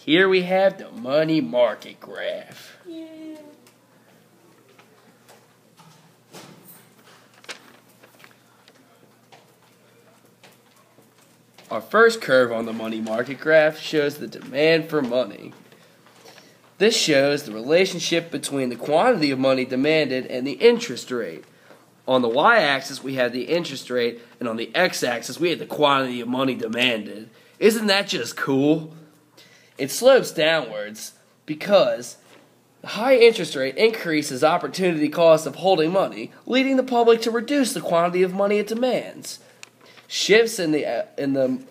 Here we have the money market graph. Yeah. Our first curve on the money market graph shows the demand for money. This shows the relationship between the quantity of money demanded and the interest rate. On the y-axis we have the interest rate, and on the x-axis we have the quantity of money demanded. Isn't that just cool? It slopes downwards because the high interest rate increases opportunity cost of holding money, leading the public to reduce the quantity of money it demands. Shifts in the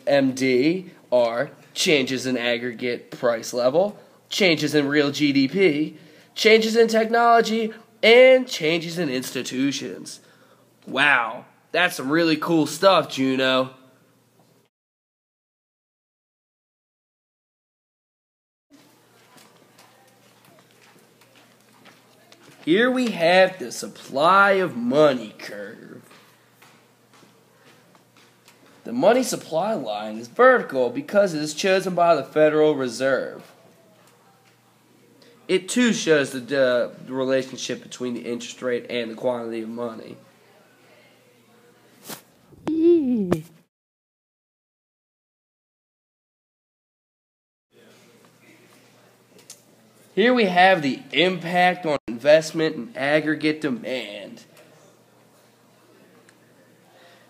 MD are changes in aggregate price level, changes in real GDP, changes in technology, and changes in institutions. Wow, that's some really cool stuff, Juno. Here we have the supply of money curve. The money supply line is vertical because it is chosen by the Federal Reserve. It too shows the relationship between the interest rate and the quantity of money. Here we have the impact on investment and aggregate demand.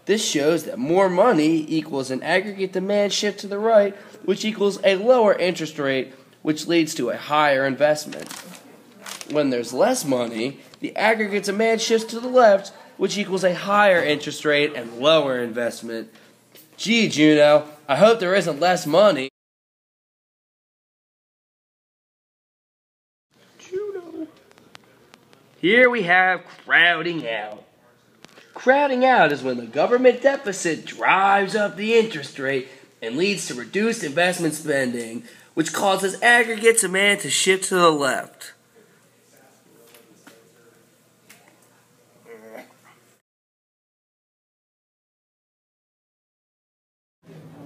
This shows that more money equals an aggregate demand shift to the right, which equals a lower interest rate, which leads to a higher investment. When there's less money, the aggregate demand shifts to the left, which equals a higher interest rate and lower investment. Gee, Juno, I hope there isn't less money. Juno. Here we have crowding out. Crowding out is when the government deficit drives up the interest rate and leads to reduced investment spending, which causes aggregate demand to shift to the left.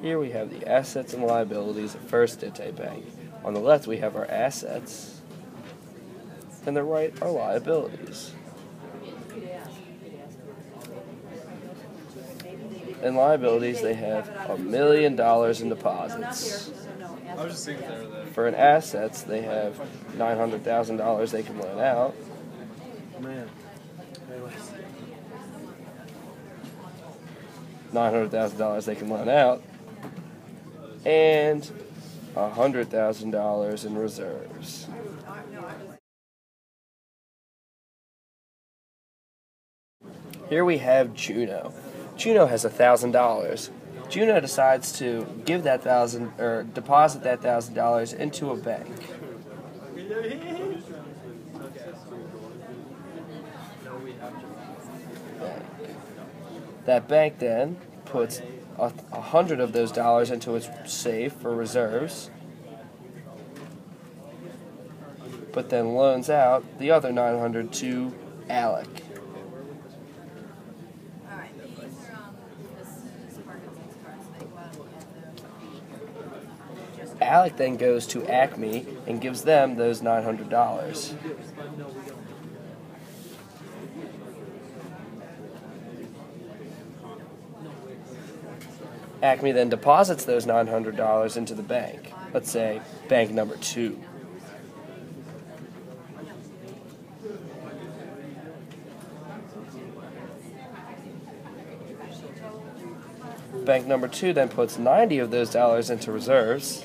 Here we have the assets and liabilities of First Dite Bank. On the left we have our assets, and the right our liabilities. In liabilities, they have $1 million in deposits. For an assets, they have $900,000 they can loan out. $900,000 they can loan out, and $100,000 in reserves. Here we have Juno. Juno has $1,000. Juno decides to give that deposit that $1,000 into a bank. That bank then puts 100 of those dollars into its safe for reserves, but then loans out the other 900 to Alec. Alec then goes to Acme and gives them those $900. Acme then deposits those $900 into the bank. Let's say bank number 2. Bank number 2 then puts 90 of those dollars into reserves,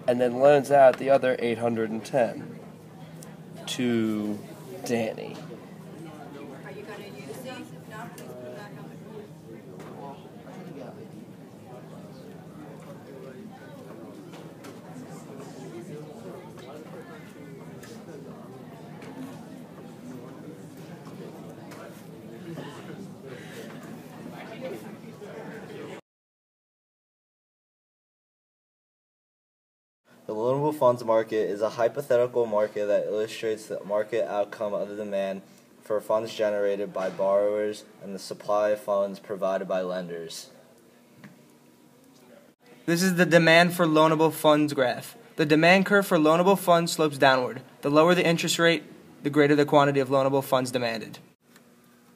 and then loans out the other 810 to Danny. Are you going to use these? If not, please put it back on The loanable funds market is a hypothetical market that illustrates the market outcome of the demand for funds generated by borrowers and the supply of funds provided by lenders. This is the demand for loanable funds graph. The demand curve for loanable funds slopes downward. The lower the interest rate, the greater the quantity of loanable funds demanded.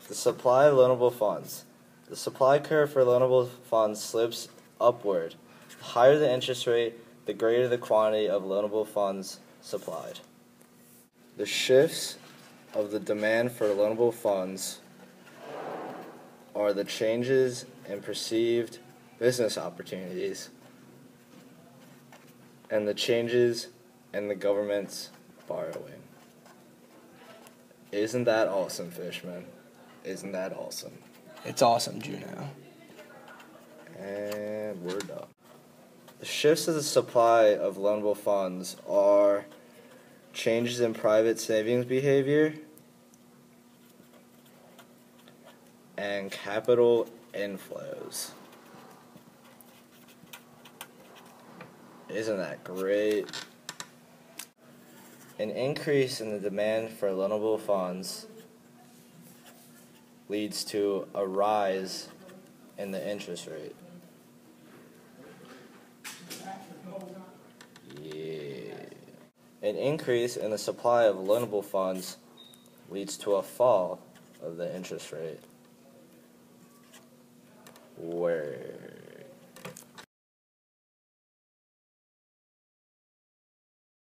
The supply of loanable funds. The supply curve for loanable funds slopes upward. The higher the interest rate, the greater the quantity of loanable funds supplied. The shifts of the demand for loanable funds are the changes in perceived business opportunities and the changes in the government's borrowing. Isn't that awesome, Fischman? Isn't that awesome? It's awesome, Juno. And we're done. The shifts of the supply of loanable funds are changes in private savings behavior and capital inflows. Isn't that great? An increase in the demand for loanable funds leads to a rise in the interest rate. Yeah. An increase in the supply of loanable funds leads to a fall of the interest rate. Where